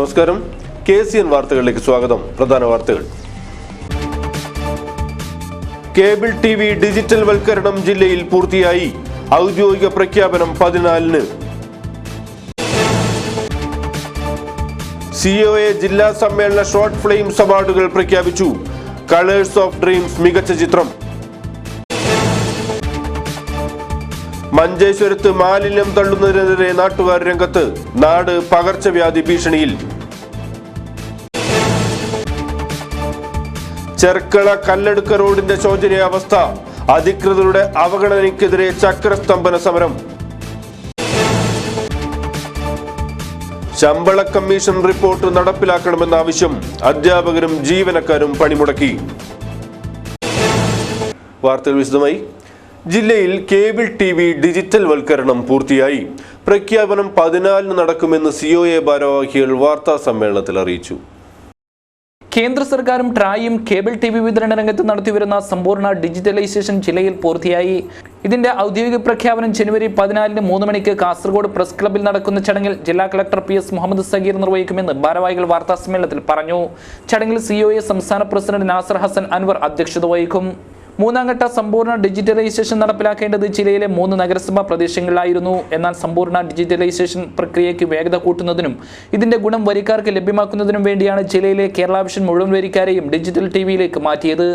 നമസ്കാരം. KCN വാർത്തകളിലേക്ക് സ്വാഗതം. പ്രധാന വാർത്തകൾ. കേബിൾ TV ഡിജിറ്റൽ വൽക്കരണം ജില്ലയിൽ പൂർത്തിയായി. ഔദ്യോഗിക പ്രഖ്യാപനം 14-ന്. COA ജില്ലാ സമ്മേളന ഷോർട്ട് ഫിലിംസ് അവാർഡുകൾ പ്രഖ്യാപിച്ചു. കളേഴ്സ് ഓഫ് ഡ്രീംസ് മികച്ച ചിത്രം. മഞ്ചേശ്വരത്ത് മാലിന്യം തള്ളുന്നതിനെതിരെ നാട്ടുകാർ രംഗത്ത്. നാട് പകർച്ചവ്യാധി ഭീഷണിയിൽ. ചെർക്കള കല്ലടുക്ക റോഡിന്റെ ശോചനീയാവസ്ഥ. അധികൃതരുടെ അവഗണനയ്ക്കെതിരെ ചക്രസ്തംഭന സമരം. ശമ്പള കമ്മീഷൻ റിപ്പോർട്ട് നടപ്പിലാക്കണമെന്ന ആവശ്യം. അധ്യാപകരും ജീവനക്കാരും പണിമുടക്കി. വാർത്തകൾ വിശദമായി. ജില്ലയിൽ കേബിൾ TV ഡിജിറ്റൽ വൽക്കരണം പൂർത്തിയായി. പ്രഖ്യാപനം 14-ന് നടക്കുമെന്ന് COA ഭാരവാഹികൾ വാർത്താ സമ്മേളനത്തിൽ അറിയിച്ചു. കേന്ദ്ര സർക്കാരും ട്രായും കേബിൾ TV വിതരണ രംഗത്ത് നടത്തിവരുന്ന സമ്പൂർണ്ണ ഡിജിറ്റലൈസേഷൻ ജില്ലയിൽ പൂർത്തിയായി. ഇതിന്റെ ഔദ്യോഗിക പ്രഖ്യാപനം ജനുവരി 14-ന് 3 മണിക്ക് കാസർഗോഡ് പ്രസ് ക്ലബ്ബിൽ നടക്കുന്ന ചടങ്ങിൽ ജില്ലാ കളക്ടർ PS മുഹമ്മദ് സഗീർ നിർവഹിക്കുമെന്ന് ഭാരവാഹികൾ വാർത്താ സമ്മേളനത്തിൽ പറഞ്ഞു. ചടങ്ങിൽ COA സംസ്ഥാന പ്രസിഡന്റ് നാസർ ഹസൻ അൻവർ അധ്യക്ഷത വഹിക്കും. 3ാം ഘട്ട സമ്പൂർണ്ണ ഡിജിറ്റലൈസേഷൻ നടപ്പിലാക്കേണ്ടത് ജില്ലയിലെ 3 നഗരസഭാ പ്രദേശങ്ങളിലായിരുന്നു. എന്നാൽ സമ്പൂർണ്ണ ഡിജിറ്റലൈസേഷൻ പ്രക്രിയയ്ക്ക് വേഗത കൂട്ടുന്നതിനും ഇതിന്റെ ഗുണം വരിക്കാർക്ക് ലഭ്യമാക്കുന്നതിനും വേണ്ടിയാണ് ജില്ലയിലെ കേരള വിഷൻ മുഴുവൻ വരിക്കാരെയും ഡിജിറ്റൽ TVയിലേക്ക് മാറ്റിയത്.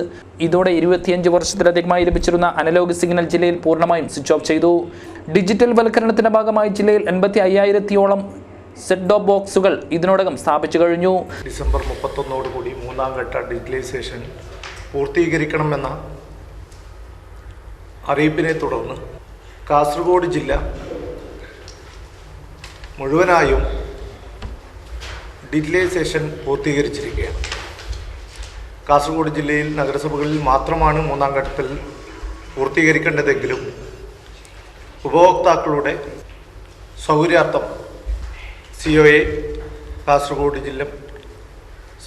ഇതോടെ 25 വർഷത്തിലധികമായി ലഭിച്ചിരുന്ന അനലോഗ് സിഗ്നൽ ജില്ലയിൽ പൂർണ്ണമായും സ്വിച്ച് ഓഫ് ചെയ്തു. ഡിജിറ്റൽ വൽക്കരണത്തിന്റെ ഭാഗമായി ജില്ലയിൽ 85,000-ഓളം സെറ്റ് ടോപ്പ് ബോക്സുകൾ ഇതിനോടകം സ്ഥാപിച്ചു കഴിഞ്ഞു. ഡിസംബർ 31-ഓടുകൂടി 3ാം ഘട്ട ഡിജിറ്റലൈസേഷൻ പൂർത്തീകരിക്കണമെന്ന അറിയിപ്പിനെ തുടർന്ന് കാസർഗോഡ് ജില്ല മുഴുവനായും ഡിജിറ്റലൈസേഷൻ പൂർത്തീകരിച്ചിരിക്കുകയാണ്. കാസർഗോഡ് ജില്ലയിൽ നഗരസഭകളിൽ മാത്രമാണ് 3ാം ഘട്ടത്തിൽ പൂർത്തീകരിക്കേണ്ടതെങ്കിലും ഉപഭോക്താക്കളുടെ സൗകര്യാർത്ഥം COA കാസർഗോഡ് ജില്ല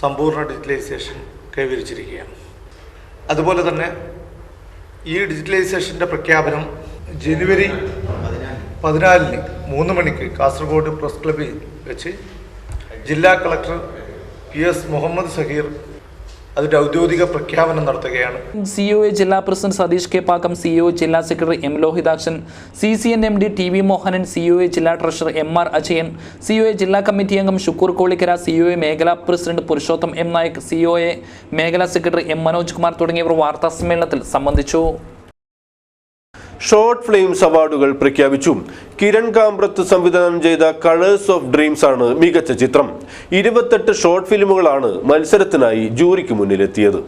സമ്പൂർണ്ണ ഡിജിറ്റലൈസേഷൻ കൈവരിച്ചിരിക്കുകയാണ്. അതുപോലെ തന്നെ ഈ ഡിജിറ്റലൈസേഷൻ്റെ പ്രഖ്യാപനം ജനുവരി 14-ന് 3 മണിക്ക് കാസർഗോഡ് പ്രസ് ക്ലബ്ബിൽ വെച്ച് ജില്ലാ കളക്ടർ PS മുഹമ്മദ് സഗീർ അതിൻ്റെ ഔദ്യോഗിക പ്രഖ്യാപനം നടത്തുകയാണ്. COA ജില്ലാ president Satheesh K. Pakkam, COA ജില്ലാ secretary M. Lohithakshan, CCN MD TV Mohanan, COA ജില്ലാ ട്രഷറർ MR അജയൻ, COA ജില്ലാ കമ്മിറ്റി അംഗം ഷുക്കൂർ കോളിക്കര, COA മേഖലാ president Purushotham M. Nayak, COA മേഖലാ സെക്രട്ടറി M. മനോജ് കുമാർ തുടങ്ങിയവർ വാർത്താ സമ്മേളനത്തിൽ സംബന്ധിച്ചു. ഷോർട്ട് ഫിലിംസ് അവാർഡുകൾ പ്രഖ്യാപിച്ചു. കിരൺ കാമ്പ്രത്ത് സംവിധാനം ചെയ്ത കളേഴ്സ് ഓഫ് ഡ്രീംസ് ആണ് മികച്ച ചിത്രം. 28 ഷോർട്ട് ഫിലിമുകളാണ് മത്സരത്തിനായി ജൂറിക്ക് മുന്നിലെത്തിയത്.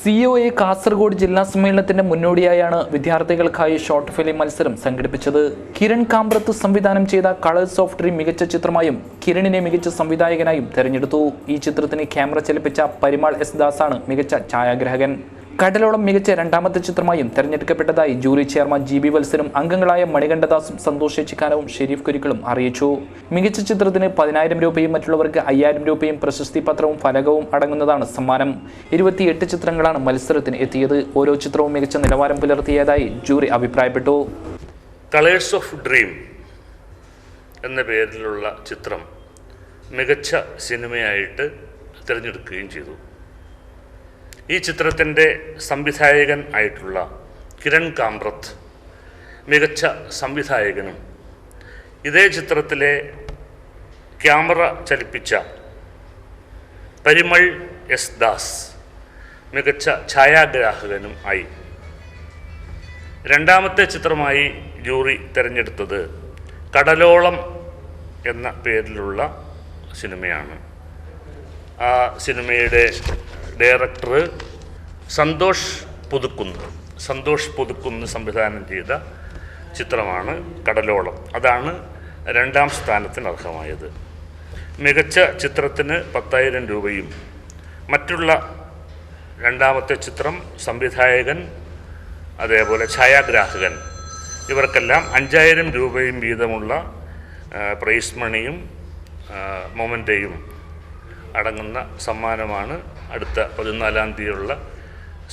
COA കാസർഗോഡ് ജില്ലാ സമ്മേളനത്തിന്റെ മുന്നോടിയായാണ് വിദ്യാർത്ഥികൾക്കായി ഷോർട്ട് ഫിലിം മത്സരം സംഘടിപ്പിച്ചത്. കിരൺ കാമ്പ്രത്ത് സംവിധാനം ചെയ്ത കളേഴ്സ് ഓഫ് ഡ്രീം മികച്ച ചിത്രമായും കിരണിനെ മികച്ച സംവിധായകനായും തെരഞ്ഞെടുത്തു. ഈ ചിത്രത്തിന് ക്യാമറ ചലിപ്പിച്ച പരിമൾ S. ദാസാണ് മികച്ച ഛായാഗ്രാഹകൻ. കടലോളം മികച്ച 2ാമത്തെ ചിത്രമായും തെരഞ്ഞെടുക്കപ്പെട്ടതായി ജൂറി ചെയർമാൻ GB വത്സനും അംഗങ്ങളായ മണികണ്ഠദാസും സന്തോഷ് ചിക്കാനവും ഷെരീഫ് കുരിക്കളും അറിയിച്ചു. മികച്ച ചിത്രത്തിന് 10,000 രൂപയും മറ്റുള്ളവർക്ക് 5,000 രൂപയും പ്രശസ്തി പത്രവും ഫലകവും അടങ്ങുന്നതാണ് സമ്മാനം. 28 ചിത്രങ്ങളാണ് മത്സരത്തിന് എത്തിയത്. ഓരോ ചിത്രവും മികച്ച നിലവാരം പുലർത്തിയതായി ജൂറി അഭിപ്രായപ്പെട്ടു. കളേഴ്സ് ഓഫ് ഡ്രീം എന്ന പേരിലുള്ള ചിത്രം മികച്ച സിനിമയായിട്ട് തിരഞ്ഞെടുക്കുകയും ചെയ്തു. ഈ ചിത്രത്തിൻ്റെ സംവിധായകൻ ആയിട്ടുള്ള കിരൺ കാമ്പ്രത്ത് മികച്ച സംവിധായകനും ഇതേ ചിത്രത്തിലെ ക്യാമറ ചലിപ്പിച്ച പരിമൾ S. ദാസ് മികച്ച ഛായാഗ്രാഹകനും ആയി. 2ാമത്തെ ചിത്രമായി ജൂറി തിരഞ്ഞെടുത്തത് കടലോളം എന്ന പേരിലുള്ള സിനിമയാണ്. ആ സിനിമയുടെ ഡയറക്ടർ സന്തോഷ് പുതുക്കുന്ന് സംവിധാനം ചെയ്ത ചിത്രമാണ് കടലോളം. അതാണ് 2ാം സ്ഥാനത്തിന് അർഹമായത്. മികച്ച ചിത്രത്തിന് 10,000 രൂപയും മറ്റുള്ള 2ാമത്തെ ചിത്രം, സംവിധായകൻ, അതേപോലെ ഛായാഗ്രാഹകൻ ഇവർക്കെല്ലാം 5,000 രൂപയും വീതമുള്ള പ്രൈസ് മണിയും മൊമെൻ്റെയും അടങ്ങുന്ന സമ്മാനമാണ് അടുത്ത 14-ാം തീയതിയുള്ള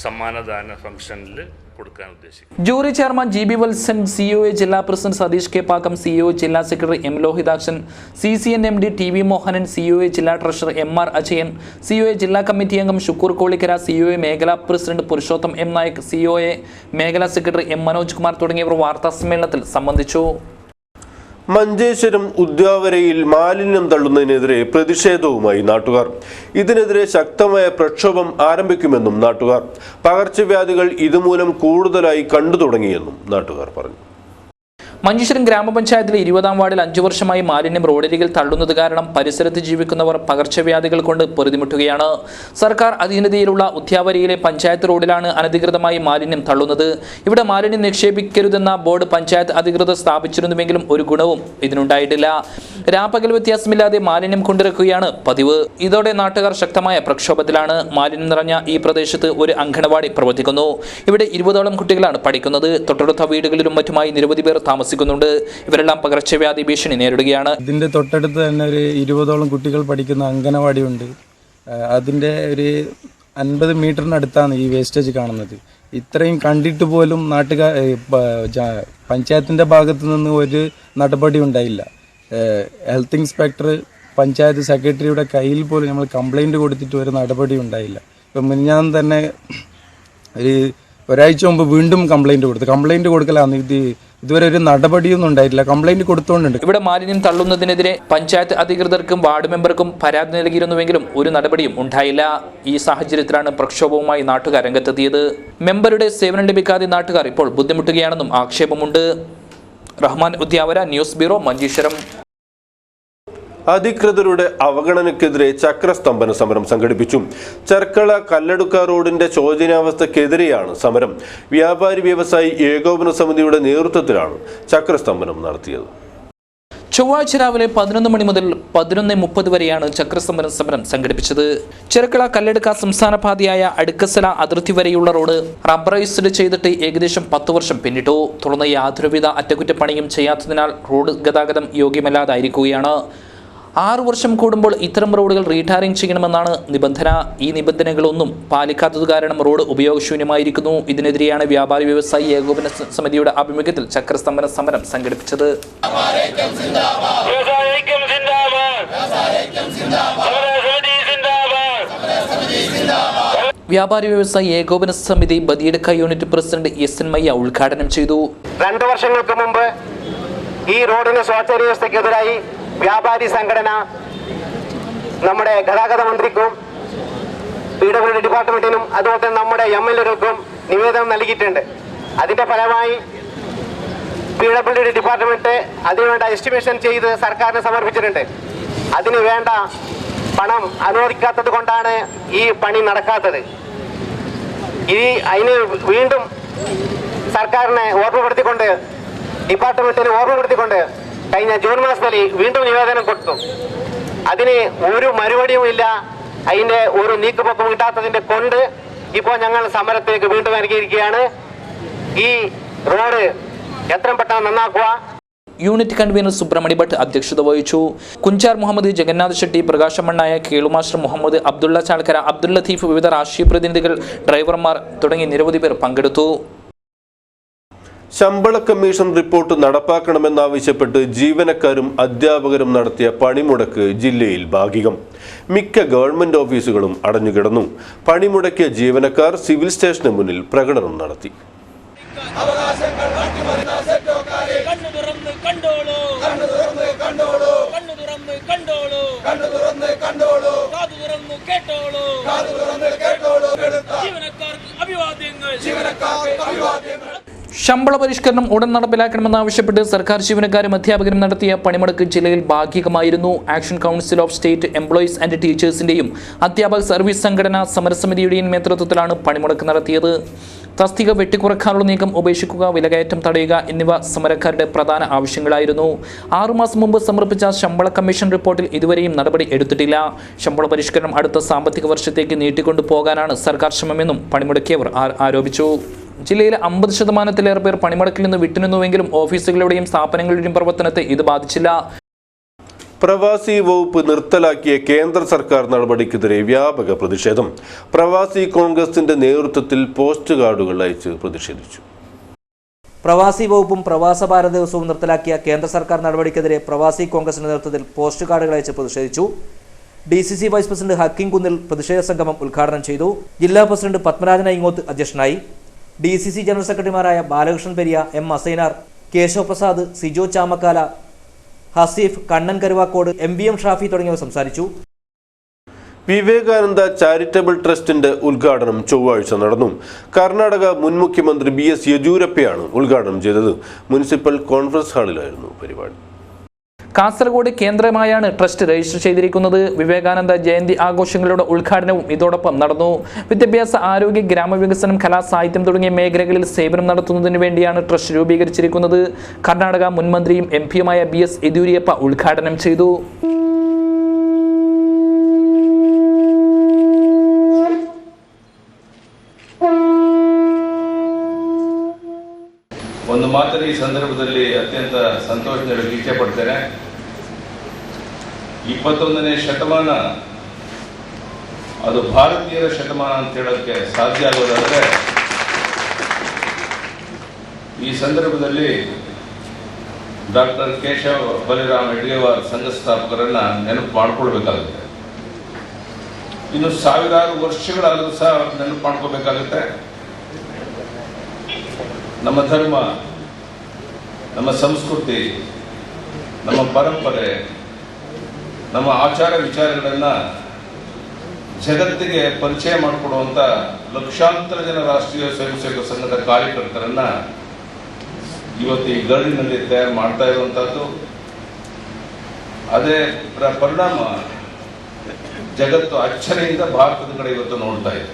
സമ്മാനദാന ഫംഗ്ഷനിൽ കൊടുക്കാൻ ഉദ്ദേശിക്കുന്നത്. Jury chairman GB Valsan, COA ജില്ലാ president Satheesh K Pakkam, COA ജില്ലാ secretary M Lohithakshan, CCN MD TV Mohanan, COA ജില്ലാ ട്രഷറർ MR അജയൻ, COA ജില്ലാ കമ്മിറ്റി അംഗം ഷുക്കൂർ കോളിക്കര, COA മേഖലാ president Purushotham M Nayak, COA മേഖലാ സെക്രട്ടറി M മനോജ് കുമാർ തുടങ്ങിയവർ വാർത്താ സമ്മേളനത്തിൽ സംബന്ധിച്ചു. മഞ്ചേശ്വരം ഉദ്യാവരയിൽ മാലിന്യം തള്ളുന്നതിനെതിരെ പ്രതിഷേധവുമായി നാട്ടുകാർ. ഇതിനെതിരെ ശക്തമായ പ്രക്ഷോഭം ആരംഭിക്കുമെന്നും നാട്ടുകാർ. പകർച്ചവ്യാധികൾ ഇതുമൂലം കൂടുതലായി കണ്ടു തുടങ്ങിയെന്നും നാട്ടുകാർ പറഞ്ഞു. മഞ്ചേശ്വരം ഗ്രാമപഞ്ചായത്തിലെ 20-ാം വാർഡിൽ 5 വർഷമായി മാലിന്യം റോഡരികിൽ തള്ളുന്നത് കാരണം പരിസരത്ത് ജീവിക്കുന്നവർ പകർച്ചവ്യാധികൾ കൊണ്ട് പൊറുതിമുട്ടുകയാണ്. സർക്കാർ അധീനതയിലുള്ള ഉദ്യാവരയിലെ പഞ്ചായത്ത് റോഡിലാണ് അനധികൃതമായി മാലിന്യം തള്ളുന്നത്. ഇവിടെ മാലിന്യം നിക്ഷേപിക്കരുതെന്ന ബോർഡ് പഞ്ചായത്ത് അധികൃതർ സ്ഥാപിച്ചിരുന്നുവെങ്കിലും ഒരു ഗുണവും ഇതിനുണ്ടായിട്ടില്ല. രാപ്പകൽ വ്യത്യാസമില്ലാതെ മാലിന്യം കൊണ്ടിറക്കുകയാണ് പതിവ്. ഇതോടെ നാട്ടുകാർ ശക്തമായ പ്രക്ഷോഭത്തിലാണ്. മാലിന്യം നിറഞ്ഞ ഈ പ്രദേശത്ത് ഒരു അങ്കണവാടി പ്രവർത്തിക്കുന്നു. ഇവിടെ 20ഓളം കുട്ടികളാണ് പഠിക്കുന്നത്. തൊട്ടടുത്ത വീടുകളിലും മറ്റുമായി നിരവധി പേർ താമസിക്കുന്നുണ്ട്. ഇവരെല്ലാം പകർച്ചവ്യാധി ഭീഷണി നേരിടുകയാണ്. ഇതിന്റെ തൊട്ടടുത്ത് തന്നെ ഒരു 20ഓളം കുട്ടികൾ പഠിക്കുന്ന അങ്കണവാടി ഉണ്ട്. അതിന്റെ ഒരു 50 മീറ്ററിനടുത്താണ് ഈ വേസ്റ്റേജ് കാണുന്നത്. ഇത്രയും കണ്ടിട്ട് പോലും പഞ്ചായത്തിന്റെ ഭാഗത്തു നിന്ന് ഒരു നടപടി ഉണ്ടായില്ല. ഹെൽത്ത് ഇൻസ്പെക്ടർ, പഞ്ചായത്ത് സെക്രട്ടറിയുടെ കയ്യിൽ പോലും നമ്മൾ കംപ്ലൈൻറ്റ് കൊടുത്തിട്ട് ഒരു നടപടി ഉണ്ടായില്ല. ഇപ്പം മിനിഞ്ഞാന്ന് തന്നെ ഒരാഴ്ച മുമ്പ് വീണ്ടും കംപ്ലൈൻറ്റ് കൊടുക്കലാണ്. ഇതുവരെ ഒരു നടപടിയൊന്നും ഉണ്ടായിട്ടില്ല. കംപ്ലൈൻറ്റ് കൊടുത്തുകൊണ്ടുണ്ട്. ഇവിടെ മാലിന്യം തള്ളുന്നതിനെതിരെ പഞ്ചായത്ത് അധികൃതർക്കും വാർഡ് മെമ്പർക്കും പരാതി നൽകിയിരുന്നുവെങ്കിലും ഒരു നടപടിയും ഉണ്ടായില്ല. ഈ സാഹചര്യത്തിലാണ് പ്രക്ഷോഭവുമായി നാട്ടുകാർ രംഗത്തെത്തിയത്. മെമ്പറുടെ സേവനം ലഭിക്കാതെ നാട്ടുകാർ ഇപ്പോൾ ബുദ്ധിമുട്ടുകയാണെന്നും ആക്ഷേപമുണ്ട്. Rahman, Udyavara, news bureau, Manjeshwaram. അധികൃതരുടെ അവഗണനയ്ക്കെതിരെ ചക്രസ്തംഭന സമരം സംഘടിപ്പിച്ചു. ചെർക്കള കല്ലടുക്ക റോഡിന്റെ ശോചനീയാവസ്ഥക്കെതിരെയാണ് സമരം. വ്യാപാരി വ്യവസായി ഏകോപന സമിതിയുടെ നേതൃത്വത്തിലാണ് ചക്രസ്തംഭനം നടത്തിയത്. ചൊവ്വാഴ്ച രാവിലെ 11 മണി മുതൽ 11:30 വരെയാണ് ചക്രസ്തംഭനം സമരം സംഘടിപ്പിച്ചത്. ചെർക്കള കല്ലടുക്ക സംസ്ഥാന പാതയായ അടുക്കസല അതിർത്തി വരെയുള്ള റോഡ് റബ്ബറൈസ്ഡ് ചെയ്തിട്ട് ഏകദേശം 10 വർഷം പിന്നിട്ടു. തുടർന്ന് യാതൊരുവിധ അറ്റകുറ്റപ്പണിയും ചെയ്യാത്തതിനാൽ റോഡ് ഗതാഗതം യോഗ്യമല്ലാതായിരിക്കുകയാണ്. 6 വർഷം കൂടുമ്പോൾ ഇത്തരം റോഡുകൾ റീടാറിംഗ് ചെയ്യണമെന്നാണ് നിബന്ധന. ഈ നിബന്ധനകളൊന്നും പാലിക്കാത്തത് കാരണം റോഡ് ഉപയോഗശൂന്യമായിരിക്കുന്നു. ഇതിനെതിരെയാണ് വ്യാപാരി വ്യവസായി ഏകോപന സമിതിയുടെ ആഭിമുഖ്യത്തിൽ ചക്രസ്തംഭന സമരം സംഘടിപ്പിച്ചത്. വ്യാപാരി വ്യവസായി ഏകോപന സമിതി ബദിയടുക്ക യൂണിറ്റ് പ്രസിഡന്റ് SN മയ്യ ഉദ്ഘാടനം ചെയ്തു. 2 വർഷങ്ങൾക്ക് മുമ്പ് ഈ റോഡിന് ശോചനീയാവസ്ഥയ്ക്കെതിരായി വ്യാപാരി സംഘടന നമ്മുടെ ഗതാഗത മന്ത്രിക്കും PWD ഡിപ്പാർട്ട്മെന്റിനും അതുപോലെ തന്നെ നമ്മുടെ MLA-കൾക്കും നിവേദനം നൽകിയിട്ടുണ്ട്. അതിന്റെ ഫലമായി PWD ഡിപ്പാർട്ട്മെന്റ് അതിനുവേണ്ട എസ്റ്റിമേഷൻ ചെയ്ത് സർക്കാരിന് സമർപ്പിച്ചിട്ടുണ്ട്. അതിന് വേണ്ട പണം അനുവദിക്കാത്തത് കൊണ്ടാണ് ഈ പണി നടക്കാത്തത്. അതിന് വീണ്ടും സർക്കാരിനെ ഓർമ്മപ്പെടുത്തിക്കൊണ്ട്, ഡിപ്പാർട്ട്മെന്റിനെ ഓർമ്മപ്പെടുത്തിക്കൊണ്ട് കഴിഞ്ഞ ജൂൺ മാസത്തിൽ വീണ്ടും നിവേദനം കൊടുത്തു. അതിന് ഒരു മറുപടിയും ഇല്ല. അതിന്റെ ഒരു നീക്കുപോക്കും കിട്ടാത്തതിന്റെ കൊണ്ട് ഇപ്പോൾ ഞങ്ങൾ സമരത്തിലേക്ക് വീണ്ടും ഇറങ്ങിയിരിക്കുകയാണ്. ഈ റോഡ് എത്രയും പെട്ടെന്ന് നന്നാക്കുക. യൂണിറ്റ് കൺവീനർ സുബ്രഹ്മണ്യ ഭട്ട് അധ്യക്ഷത വഹിച്ചു. കുഞ്ചാർ മുഹമ്മദ്, ജഗന്നാഥ് ഷെട്ടി, പ്രകാശ് മണ്ണായ, കേളുമാസ്റ്റർ മുഹമ്മദ്, അബ്ദുള്ള ചാൾക്കര, അബ്ദുൽ ലത്തീഫ്, വിവിധ രാഷ്ട്രീയ പ്രതിനിധികൾ, ഡ്രൈവർമാർ തുടങ്ങി നിരവധി പേർ പങ്കെടുത്തു. ശമ്പള കമ്മീഷൻ റിപ്പോർട്ട് നടപ്പാക്കണമെന്നാവശ്യപ്പെട്ട് ജീവനക്കാരും അധ്യാപകരും നടത്തിയ പണിമുടക്ക് ജില്ലയിൽ ഭാഗികം. മിക്ക ഗവൺമെന്റ് ഓഫീസുകളും അടഞ്ഞുകിടന്നു. പണിമുടക്കിയ ജീവനക്കാർ സിവിൽ സ്റ്റേഷന് മുന്നിൽ പ്രകടനം നടത്തി. ശമ്പള പരിഷ്കരണം ഉടൻ നടപ്പിലാക്കണമെന്നാവശ്യപ്പെട്ട് സർക്കാർ ജീവനക്കാരും അധ്യാപകരും നടത്തിയ പണിമുടക്ക് ജില്ലയിൽ ഭാഗികമായിരുന്നു. Action council of state employees and ടീച്ചേഴ്സിന്റെയും അധ്യാപക സർവീസ് സംഘടനാ സമരസമിതിയുടെയും നേതൃത്വത്തിലാണ് പണിമുടക്ക് നടത്തിയത്. തസ്തിക വെട്ടിക്കുറക്കാനുള്ള നീക്കം ഉപേക്ഷിക്കുക, വിലകയറ്റം തടയുക എന്നിവ സമരക്കാരുടെ പ്രധാന ആവശ്യങ്ങളായിരുന്നു. 6 മാസം മുമ്പ് സമർപ്പിച്ച ശമ്പള കമ്മീഷൻ റിപ്പോർട്ടിൽ ഇതുവരെയും നടപടി എടുത്തിട്ടില്ല. ശമ്പള പരിഷ്കരണം അടുത്ത സാമ്പത്തിക വർഷത്തേക്ക് നീട്ടിക്കൊണ്ടു പോകാനാണ് സർക്കാർ ശ്രമമെന്നും പണിമുടക്കിയവർ ആരോപിച്ചു. ജില്ലയിലെ 50% പേർ പണിമുടക്കിൽ നിന്ന് വിട്ടുനിന്നുവെങ്കിലും ഓഫീസുകളുടെയും സ്ഥാപനങ്ങളുടെയും പ്രവർത്തനത്തെ ഇത് ബാധിച്ചില്ല. പ്രവാസി വകുപ്പ് നിർത്തലാക്കിയ കേന്ദ്ര സർക്കാർ നടപടിക്കെതിരെ വ്യാപക പ്രതിഷേധം. പ്രവാസി കോൺഗ്രസിന്റെ നേതൃത്വത്തിൽ പോസ്റ്റ് കാർഡുകൾ അയച്ച് പ്രതിഷേധിച്ചു. പ്രവാസി വകുപ്പും പ്രവാസ ഭാരത ദിവസവും നിർത്തലാക്കിയ കേന്ദ്ര സർക്കാർ നടപടിക്കെതിരെ പ്രവാസി കോൺഗ്രസിന്റെ നേതൃത്വത്തിൽ പോസ്റ്റ് കാർഡുകൾ അയച്ച് പ്രതിഷേധിച്ചു. DCC വൈസ് പ്രസിഡന്റ് ഹക്കിം കുന്നിൽ പ്രതിഷേധ സംഗമം ഉദ്ഘാടനം ചെയ്തു. ജില്ലാ പ്രസിഡന്റ് പത്മരാജൻ അയിങ്ങോത്ത് അധ്യക്ഷനായി. DCC ജനറൽ സെക്രട്ടറിമാരായ ബാലകൃഷ്ണൻ പെരിയ, M. അസൈനാർ, കേശവ പ്രസാദ്, സിജോ ചാമക്കാല, ഹസീഫ്, കണ്ണൻ കരുവാക്കോട്, MVM ഷാഫി തുടങ്ങിയവർ സംസാരിച്ചു. വിവേകാനന്ദ ചാരിറ്റബിൾ ട്രസ്റ്റിന്റെ ഉദ്ഘാടനം ചൊവ്വാഴ്ച നടന്നു. കർണാടക മുൻ മുഖ്യമന്ത്രി BS യെദ്യൂരപ്പയാണ് ഉദ്ഘാടനം ചെയ്തത്. മുനിസിപ്പൽ കോൺഫറൻസ് ഹാളിലായിരുന്നു പരിപാടി. കാസർഗോഡ് കേന്ദ്രമായാണ് ട്രസ്റ്റ് രജിസ്റ്റർ ചെയ്തിരിക്കുന്നത്. വിവേകാനന്ദ ജയന്തി ആഘോഷങ്ങളുടെ ഉദ്ഘാടനവും ഇതോടൊപ്പം നടന്നു. വിദ്യാഭ്യാസ, ആരോഗ്യ, ഗ്രാമവികസനം, കലാ, സാഹിത്യം തുടങ്ങിയ മേഖലകളിൽ സേവനം നടത്തുന്നതിന് വേണ്ടിയാണ് ട്രസ്റ്റ് രൂപീകരിച്ചിരിക്കുന്നത്. കർണാടക മുൻ മന്ത്രിയും MP-യുമായ BS യെദ്യൂരപ്പ ഉദ്ഘാടനം ചെയ്തു. ಒಂದು ಮಾತ್ರ ಈ ಸಂದರ್ಭದಲ್ಲಿ ಅತ್ಯಂತ ಸಂತೋಷದಲ್ಲಿ ಇಚ್ಛೆ ಪಡ್ತೇನೆ. 21ನೇ ಶತಮಾನ ಅದು ಭಾರತೀಯರ ಶತಮಾನ ಅಂತ ಹೇಳೋಕ್ಕೆ ಸಾಧ್ಯ ಆಗೋದಾದರೆ ಈ ಸಂದರ್ಭದಲ್ಲಿ ಡಾಕ್ಟರ್ ಕೇಶವ್ ಬಲಿರಾಮ್ ಹೆಡ್ಗೇವಾರ್ ಸಂಘ ಸ್ಥಾಪಕರನ್ನ ನೆನಪು ಮಾಡ್ಕೊಳ್ಬೇಕಾಗುತ್ತೆ. ಇನ್ನು ಸಾವಿರಾರು ವರ್ಷಗಳಾದರೂ ಸಹ ನೆನಪು ಮಾಡ್ಕೋಬೇಕಾಗುತ್ತೆ. ನಮ್ಮ ಧರ್ಮ, ನಮ್ಮ ಸಂಸ್ಕೃತಿ, ನಮ್ಮ ಪರಂಪರೆ, ನಮ್ಮ ಆಚಾರ ವಿಚಾರಗಳನ್ನು ಜಗತ್ತಿಗೆ ಪರಿಚಯ ಮಾಡಿಕೊಡುವಂಥ ಲಕ್ಷಾಂತರ ಜನ ರಾಷ್ಟ್ರೀಯ ಸ್ವಯಂ ಸೇವಕ ಸಂಘದ ಕಾರ್ಯಕರ್ತರನ್ನ ಇವತ್ತು ಈ ಗರ್ಡಿನಲ್ಲಿ ತಯಾರು ಮಾಡ್ತಾ ಇರುವಂಥದ್ದು. ಅದೇ ಪರಿಣಾಮ ಜಗತ್ತು ಅಚ್ಚರಿಯಿಂದ ಭಾರತದ ಕಡೆ ಇವತ್ತು ನೋಡ್ತಾ ಇದೆ.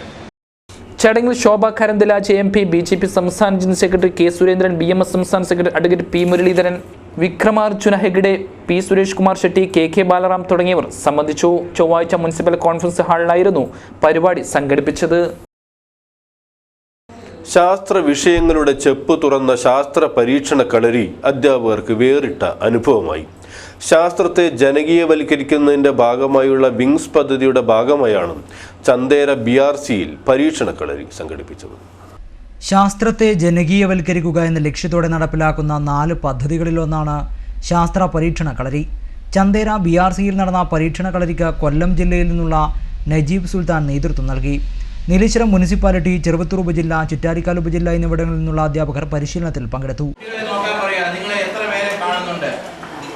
ചടങ്ങിൽ ശോഭ കരന്തലാജ് MP, BJP സംസ്ഥാന general secretary K. Surendran, BMS സംസ്ഥാന secretary advocate P. Muraleedharan, Vikramarjuna Hegde, P. Suresh Kumar Shetty, KK Balaram തുടങ്ങിയവർ സംബന്ധിച്ചു. ചൊവ്വാഴ്ച മുനിസിപ്പൽ കോൺഫറൻസ് ഹാളിലായിരുന്നു പരിപാടി സംഘടിപ്പിച്ചത്. ശാസ്ത്ര വിഷയങ്ങളുടെ ചെപ്പ് തുറന്ന ശാസ്ത്ര പരീക്ഷണ കളരി അധ്യാപകർക്ക് വേറിട്ട അനുഭവമായി. ശാസ്ത്രത്തെ ജനകീയവൽക്കരിക്കുന്നതിൻ്റെ ഭാഗമായുള്ള വിങ്സ് പദ്ധതിയുടെ ഭാഗമായാണ് ചന്ദേര BRCയിൽ പരീക്ഷണ കളരി സംഘടിപ്പിച്ചത്. ശാസ്ത്രത്തെ ജനകീയവൽക്കരിക്കുക എന്ന ലക്ഷ്യത്തോടെ നടപ്പിലാക്കുന്ന 4 പദ്ധതികളിലൊന്നാണ് ശാസ്ത്ര പരീക്ഷണ കളരി. ചന്ദേര BRCയിൽ നടന്ന പരീക്ഷണ കളരിക്ക് കൊല്ലം ജില്ലയിൽ നിന്നുള്ള നജീബ് സുൽത്താൻ നേതൃത്വം നൽകി. നീലേശ്വരം മുനിസിപ്പാലിറ്റി, ചെറുവത്തൂർ ഉപജില്ല, ചിറ്റാരിക്കാൽ ഉപജില്ല എന്നിവിടങ്ങളിൽ നിന്നുള്ള അധ്യാപകർ പരിശീലനത്തിൽ പങ്കെടുത്തു.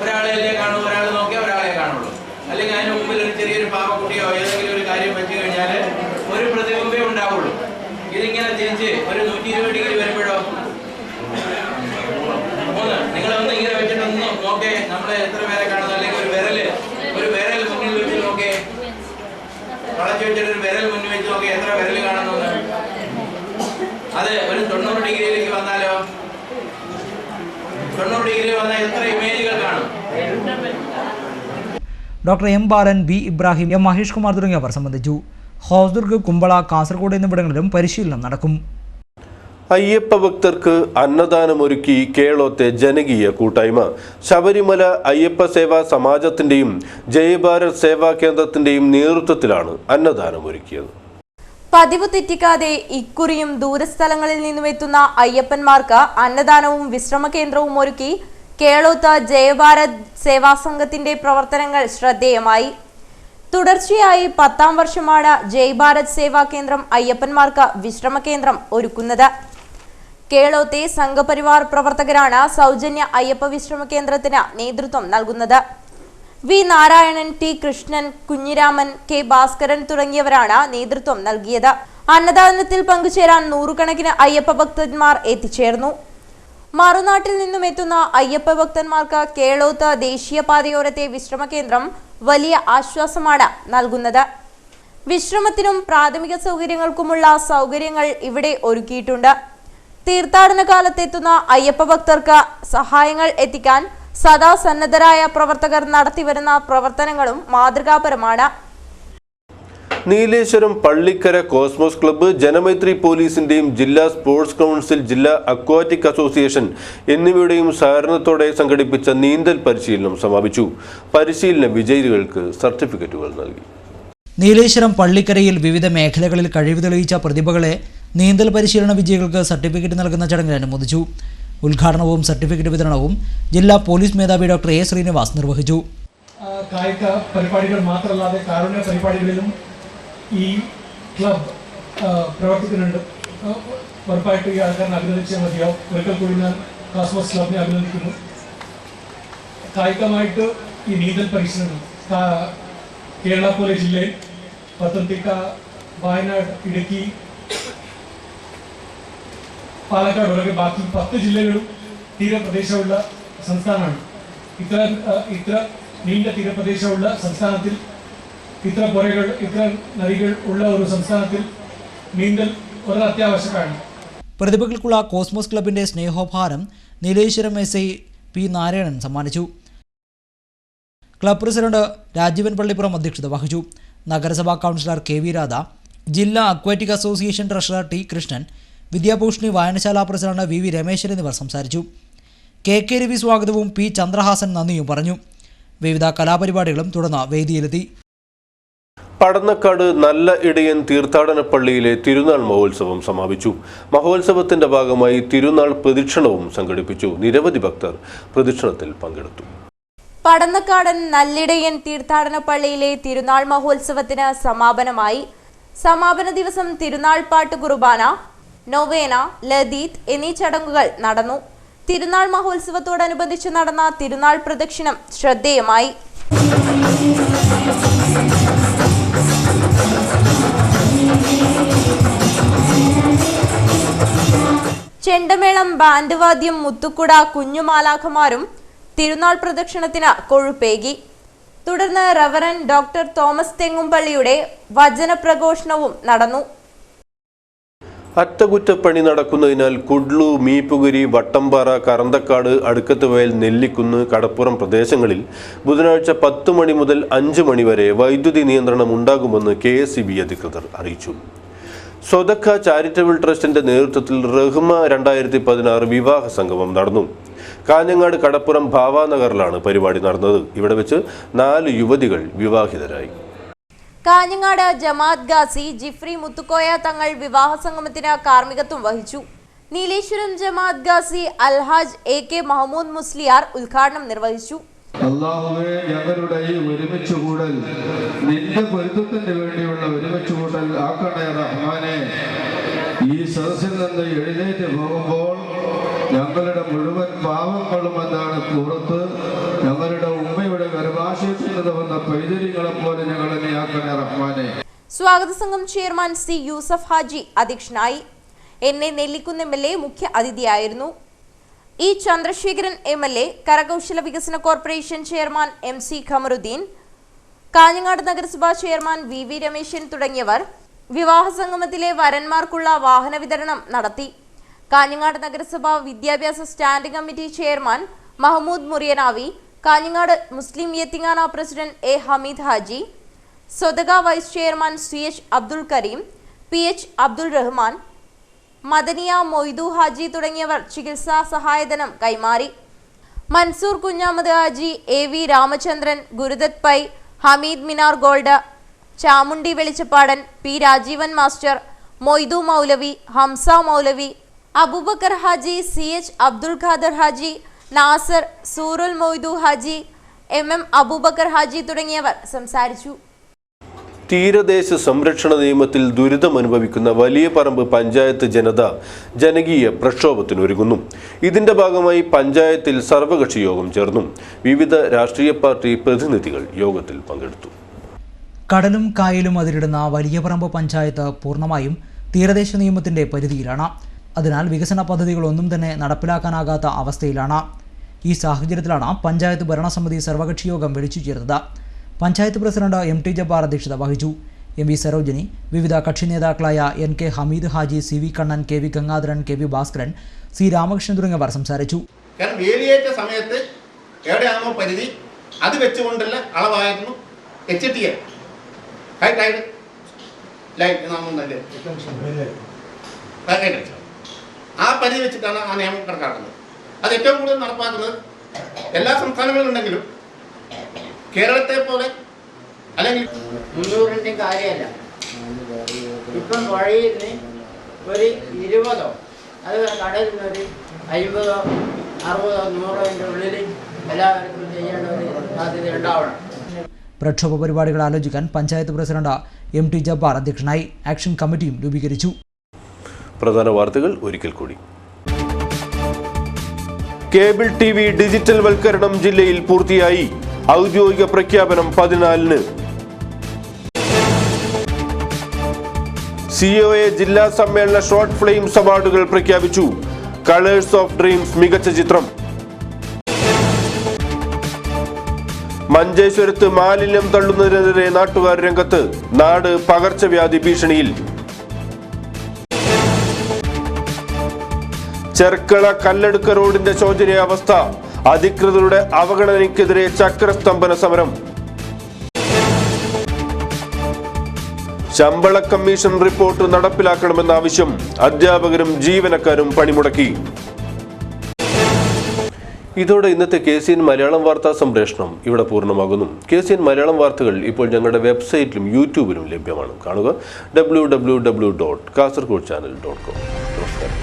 ഒരാളെ കാണൂ, ഒരാൾ നോക്കിയാൽ ഒരാളെ കാണുള്ളൂ. അല്ലെങ്കിൽ അതിന് മുമ്പിൽ ഒരു ചെറിയൊരു പാവക്കുട്ടിയോ ഏതെങ്കിലും ഒരു കാര്യം വെച്ച് കഴിഞ്ഞാൽ ഒരു പ്രതിബിംബേ ഉണ്ടാവുള്ളൂ. ഇതിങ്ങനെ തിരിച്ച് ഒരു 120 ഡിഗ്രി വരുമ്പോഴോ 3 നിങ്ങളൊന്ന് ഇങ്ങനെ വെച്ചിട്ടൊന്ന് നോക്കേ, നമ്മളെ എത്ര പേരെ കാണുന്നു. അല്ലെങ്കിൽ ഒരു വിരൽ മുന്നിൽ വെച്ച് നോക്കേ, വളച്ചു വെച്ചിട്ട് ഒരു വിരൽ മുന്നിൽ വെച്ച് നോക്കേ എത്ര വിരൽ കാണുന്നു. അത് ഒരു 90 ഡിഗ്രിയിലേക്ക് വന്നാലോ, 90 ഡിഗ്രി വന്നാൽ എത്ര ഇമേജുകൾ കാണും. Doctor M. ബാലൻ, B. ഇബ്രാഹിം, M. മഹേഷ് കുമാർ തുടങ്ങിയവർ സംബന്ധിച്ചു. ഹോസ്ദുർഗ്, കുമ്പള, കാസർഗോഡ് എന്നിവിടങ്ങളിലും പരിശീലനം നടക്കും. അയ്യപ്പ ഭക്തർക്ക് അന്നദാനമൊരുക്കി കേളോത്തെ ജനകീയ കൂട്ടായ്മ. ശബരിമല അയ്യപ്പ സേവാ സമാജത്തിന്റെയും ജയഭാരത് സേവാ കേന്ദ്രത്തിന്റെയും നേതൃത്വത്തിലാണ് അന്നദാനമൊരുക്കിയത്. പതിവ് തെറ്റിക്കാതെ ഇക്കുറിയും ദൂരസ്ഥലങ്ങളിൽ നിന്നും എത്തുന്ന അയ്യപ്പന്മാർക്ക് അന്നദാനവും വിശ്രമ കേന്ദ്രവും ഒരുക്കി കേളോത്ത് ജയഭാരത് സേവാ സംഘത്തിന്റെ പ്രവർത്തനങ്ങൾ ശ്രദ്ധേയമായി. തുടർച്ചയായി 10ാം വർഷമാണ് ജയഭാരത് സേവാ കേന്ദ്രം അയ്യപ്പന്മാർക്ക് വിശ്രമ കേന്ദ്രം ഒരുക്കുന്നത്. കേളോത്തെ സംഘപരിവാർ പ്രവർത്തകരാണ് സൗജന്യ അയ്യപ്പ വിശ്രമ കേന്ദ്രത്തിന് നേതൃത്വം നൽകുന്നത്. V. Narayanan, T. Krishnan, Kunhiraman, K. Bhaskaran തുടങ്ങിയവരാണ് നേതൃത്വം നൽകിയത്. അന്നദാനത്തിൽ പങ്കുചേരാൻ 100 കണക്കിന് അയ്യപ്പ ഭക്തന്മാർ എത്തിച്ചേർന്നു. മറുനാട്ടിൽ നിന്നും എത്തുന്ന അയ്യപ്പ ഭക്തന്മാർക്ക് കേളോത്ത് ദേശീയപാതയോരത്തെ വിശ്രമ കേന്ദ്രം വലിയ ആശ്വാസമാണ് നൽകുന്നത്. വിശ്രമത്തിനും പ്രാഥമിക സൗകര്യങ്ങൾക്കുമുള്ള സൗകര്യങ്ങൾ ഇവിടെ ഒരുക്കിയിട്ടുണ്ട്. തീർത്ഥാടന കാലത്തെത്തുന്ന അയ്യപ്പ ഭക്തർക്ക് സഹായങ്ങൾ എത്തിക്കാൻ സദാ സന്നദ്ധരായ പ്രവർത്തകർ നടത്തിവരുന്ന പ്രവർത്തനങ്ങളും മാതൃകാപരമാണ്. നീലേശ്വരം പള്ളിക്കര കോസ്മോസ് ക്ലബ്ബ്, ജനമൈത്രി പോലീസിന്റെയും ജില്ലാ സ്പോർട്സ് കൗൺസിൽ, ജില്ലാ അക്വാറ്റിക് അസോസിയേഷൻ എന്നിവയുടെയും സഹകരണത്തോടെ സംഘടിപ്പിച്ച നീന്തൽ പരിശീലനം സമാപിച്ചു. പരിശീലന വിജയികൾക്ക് സർട്ടിഫിക്കറ്റുകൾ നൽകി. നീലേശ്വരം പള്ളിക്കരയിൽ വിവിധ മേഖലകളിൽ കഴിവ് തെളിയിച്ച പ്രതിഭകളെ നീന്തൽ പരിശീലന വിജയികൾക്ക് സർട്ടിഫിക്കറ്റ് നൽകുന്ന ചടങ്ങിൽ അനുമോദിച്ചു. ഉദ്ഘാടനവും സർട്ടിഫിക്കറ്റ് വിതരണവും ജില്ലാ പോലീസ് മേധാവി ഡോക്ടർ എ ശ്രീനിവാസ് നിർവഹിച്ചു. കായിക പരിപാടികൾ മാത്രമല്ലാതെ കാരുണ്യ പരിപാടികളിലും ഈ ക്ലബ് പ്രവർത്തിക്കുന്നുണ്ട്. ഉറപ്പായിട്ട് ഈ ആൾക്കാരെ അഭിനന്ദിച്ചാൽ മതിയാവും. ഒരിക്കൽ കൂടി ഞാൻ കോസ്മോസ് ക്ലബിനെ അഭിനന്ദിക്കുന്നു. കായികമായിട്ട് ഈ നീന്തൽ പരിശീലനം കേരള പോലെ ജില്ലയിൽ പത്തനംതിട്ട, വയനാട്, ഇടുക്കി, പാലക്കാട് ഉൾപ്പെടെ ബാക്കി 10 ജില്ലകളും തീരപ്രദേശമുള്ള സംസ്ഥാനമാണ്. ഇത്ര നീണ്ട തീരപ്രദേശമുള്ള സംസ്ഥാനത്തിൽ, ഇത്ര പുഴകൾ, ഇത്ര നദികൾ ഉള്ള ഒരു സംസ്ഥാനത്തിൽ നീന്തൽ വളരെ അത്യാവശ്യമാണ്. പ്രതിഭകൾക്കുള്ള കോസ്മോസ് ക്ലബിന്റെ സ്നേഹോപഹാരം നീലേശ്വരം എസ്.ഐ പി നാരായണൻ സമ്മാനിച്ചു. ക്ലബ് പ്രസിഡന്റ് രാജീവൻ പള്ളിപ്പുറം അധ്യക്ഷത വഹിച്ചു. നഗരസഭാ കൗൺസിലർ കെ വി രാധ, ജില്ലാ aquatic association treasurer T Krishnan, Vidyabhushani വായനശാല പ്രസിഡന്റ് വി രമേശൻ എന്നിവർ സംസാരിച്ചു. കെ രവി സ്വാഗതവും പി ചന്ദ്രഹാസൻ നന്ദിയും പറഞ്ഞു. വിവിധ കലാപരിപാടികളും തുടർന്ന് വേദിയിലെത്തി. പടന്നക്കാട് നല്ല ഇടയൻ തീർത്ഥാടന പള്ളിയിലെ തിരുനാൾ മഹോത്സവം സമാപിച്ചു. മഹോത്സവത്തിന്റെ ഭാഗമായി തിരുനാൾ പ്രദക്ഷിണവും സംഘടിപ്പിച്ചു. നിരവധി ഭക്തർ പ്രദക്ഷിണത്തിൽ പങ്കെടുത്തു. പടന്നക്കാടൻ നല്ലിടയൻ തീർത്ഥാടന പള്ളിയിലെ തിരുനാൾ മഹോത്സവത്തിന് സമാപനമായി. സമാപന ദിവസം തിരുനാൾ പാട്ട് കുർബാന, നൊവേന, ലദീത് എന്നീ ചടങ്ങുകൾ നടന്നു. തിരുനാൾ മഹോത്സവത്തോടനുബന്ധിച്ച് നടന്ന തിരുനാൾ പ്രദക്ഷിണം ശ്രദ്ധേയമായി. ചെണ്ടമേളം, ബാൻഡ് വാദ്യം, മുത്തുക്കുട, കുഞ്ഞുമാലാഖമാരും തിരുനാൾ പ്രദക്ഷിണത്തിന് കൊഴുപ്പേകി. തുടർന്ന് റവറൻ ഡോക്ടർ തോമസ് തെങ്ങുംപള്ളിയുടെ വചനപ്രഘോഷണവും നടന്നു. അറ്റകുറ്റപ്പണി നടക്കുന്നതിനാൽ കുഡ്ലു, മീപ്പുകുരി, വട്ടംപാറ, കറന്തക്കാട്, അടുക്കത്തുവയൽ, നെല്ലിക്കുന്ന്, കടപ്പുറം പ്രദേശങ്ങളിൽ ബുധനാഴ്ച 10 മണി മുതൽ 5 മണി വരെ വൈദ്യുതി നിയന്ത്രണം ഉണ്ടാകുമെന്ന് KSEB അധികൃതർ അറിയിച്ചു. സ്വതക്ക ചാരിറ്റബിൾ ട്രസ്റ്റിന്റെ നേതൃത്വത്തിൽ റഹ്മ 2016 വിവാഹ സംഗമം നടന്നു. കാഞ്ഞങ്ങാട് കടപ്പുറം ഭാവാനഗറിലാണ് പരിപാടി നടന്നത്. ഇവിടെ വെച്ച് 4 യുവതികൾ വിവാഹിതരായി. കാഞ്ഞങ്ങാട് ജമാഅത്ത് ഗാസി ജിഫ്രി മുത്തുക്കോയ തങ്ങൾ വിവാഹ സംഗമത്തിന് കാർമ്മികത്വം വഹിച്ചു. നീലേശ്വരം ജമാഅത്ത് ഗാസി അൽഹാജ് AK മഹമ്മൂദ് മുസ്ലിയാർ ഉദ്ഘാടനം നിർവഹിച്ചു. അല്ലാഹുവേ, ഞങ്ങളുടെ ഈ ഒരുമിച്ച് കൂടൽ നിന്റെ പൊരുത്തത്തിന് വേണ്ടിയുള്ള ഒരുമിച്ച് കൂടൽ ആക്കണേ റഹ്മാനെ. ഈ സദസ്സിൽ നിന്ന് എഴുന്നേറ്റ് പോകുമ്പോൾ ഞങ്ങളുടെ മുഴുവൻ പാവങ്ങളും എന്താണ് പുറത്ത് ഞങ്ങളുടെ ഉമ്മയുടെ ഗർഭാശയത്തിൽ നിന്ന് വന്ന പൈതൃകളെ പോലെ ഞങ്ങളെ ആക്കണേ റഹ്മാനെ. സ്വാഗത സംഘം ചെയർമാൻ C യൂസഫ് ഹാജി അധ്യക്ഷനായി. NA നെല്ലിക്കുന്ന് MLA മുഖ്യ അതിഥിയായിരുന്നു. E ചന്ദ്രശേഖരൻ MLA, കരകൗശല വികസന corporation chairman MC Kamaruddin, Kanhangad നഗരസഭാ ചെയർമാൻ VV രമേശൻ തുടങ്ങിയവർ വിവാഹ സംഗമത്തിലെ വരന്മാർക്കുള്ള വാഹന വിതരണം നടത്തി. കാഞ്ഞങ്ങാട് നഗരസഭ വിദ്യാഭ്യാസ standing committee chairman Mahmood Muriyanavi, Kanhangad Muslim യത്തിങ്ങാന പ്രസിഡന്റ് A ഹമീദ് ഹാജി, സ്വതക vice chairman CH Abdul Kareem, PH Abdul Rahman, മദനിയ മൊയ്തു ഹാജി തുടങ്ങിയവർ ചികിത്സാ സഹായധനം കൈമാറി. Mansoor Kunhamad Haji, AV Ramachandran, Gurudath Pai, Hameed Minar gold, Chamundi Velichappadan, P Rajeevan master, Moidu Moulavi, Hamsa Moulavi, Aboobacker Haji, CH Abdul Khader Haji, Nasar, Surul Moidu Haji, MM Aboobacker Haji തുടങ്ങിയവർ സംസാരിച്ചു. തീരദേശ സംരക്ഷണ നിയമത്തിൽ ദുരിതമനുഭവിക്കുന്ന വലിയ പറമ്പ് പഞ്ചായത്ത് ജനത ജനകീയ പ്രക്ഷോഭത്തിനൊരുങ്ങുന്നു. ഇതിന്റെ ഭാഗമായി പഞ്ചായത്തിൽ സർവകക്ഷി യോഗം ചേർന്നു. വിവിധ രാഷ്ട്രീയ പാർട്ടി പ്രതിനിധികൾ യോഗത്തിൽ പങ്കെടുത്തു. കടലും കായലും അതിരിടുന്ന വലിയപറമ്പ് പഞ്ചായത്ത് പൂർണ്ണമായും തീരദേശ നിയമത്തിന്റെ പരിധിയിലാണ്. അതിനാൽ വികസന പദ്ധതികളൊന്നും തന്നെ നടപ്പിലാക്കാനാകാത്ത അവസ്ഥയിലാണ്. ഈ സാഹചര്യത്തിലാണ് പഞ്ചായത്ത് ഭരണസമിതി സർവകക്ഷി യോഗം വിളിച്ചു ചേർത്തത്. പഞ്ചായത്ത് പ്രസിഡന്റ് MT ജബ്ബാർ അധ്യക്ഷത വഹിച്ചു. MV സരോജിനി, വിവിധ കക്ഷി നേതാക്കളായ NK Hameed Haji, CV Kannan, KV Gangadharan, KV Bhaskaran, C Ramakrishnan തുടങ്ങിയവർ സംസാരിച്ചു. വേലിയേറ്റ സമയത്ത് എവിടെയാണോ പരിധി അത് വെച്ചുകൊണ്ടുള്ള അളവായിരുന്നു HTA, ഹൈ ടൈഡ് ലൈറ്റ് നാമൊന്നല്ലേ ആ പരിധി വെച്ചിട്ടാണ് ആ നിയമം കണക്കാക്കുന്നത്. അത് ഏറ്റവും കൂടുതൽ നടപ്പാക്കുന്നത് എല്ലാ സംസ്ഥാനങ്ങളിലുണ്ടെങ്കിലും കേരളത്തെ പോലെ അല്ലെങ്കിൽ 300 കാര്യമല്ല. ഇപ്പം വഴിയിൽ ഒരു 20 അത് കടയിൽ നിന്ന് ഒരു 50, 60, 100 ഉള്ളിൽ എല്ലാവർക്കും ചെയ്യേണ്ട ഒരു സാധ്യത ഉണ്ടാവണം. പ്രക്ഷോഭ പരിപാടികൾ ആലോചിക്കാൻ പഞ്ചായത്ത് പ്രസിഡന്റ് MT ജബ്ബാർ അധ്യക്ഷനായി. ആക്ഷൻ കമ്മിറ്റിയും രൂപീകരിച്ചു. പ്രധാന വാർത്തകൾ ഒരിക്കൽ കൂടി. കേബിൾ TV ഡിജിറ്റൽ വൽക്കരണം ജില്ലയിൽ പൂർത്തിയായി. ഔദ്യോഗിക പ്രഖ്യാപനം 14-ന്. COA ജില്ലാ സമ്മേളന ഷോർട്ട് ഫ്ലെയിംസ് അവാർഡുകൾ പ്രഖ്യാപിച്ചു. കളേഴ്സ് ഓഫ് ഡ്രീംസ് മികച്ച ചിത്രം. മഞ്ചേശ്വരത്ത് മാലിന്യം തള്ളുന്നതിനെതിരെ നാട്ടുകാർ രംഗത്ത്. നാട് പകർച്ചവ്യാധി ഭീഷണിയിൽ. ചെർക്കള കല്ലടുക്ക റോഡിന്റെ ശോചനീയാവസ്ഥ. അധികൃതരുടെ അവഗണനയ്ക്കെതിരെ ചക്രസ്തംഭന സമരം. ശമ്പള കമ്മീഷൻ റിപ്പോർട്ട് നടപ്പിലാക്കണമെന്ന ആവശ്യം. അധ്യാപകരും ജീവനക്കാരും പണിമുടക്കി. ഇതോടെ ഇന്നത്തെ KCN മലയാളം വാർത്താ സംപ്രേഷണം ഇവിടെ പൂർണ്ണമാകുന്നു. KCN മലയാളം വാർത്തകൾ ഇപ്പോൾ ഞങ്ങളുടെ വെബ്സൈറ്റിലും യൂട്യൂബിലും ലഭ്യമാണ്. കാണുക www.kasergodchannel.com. നമസ്കാരം.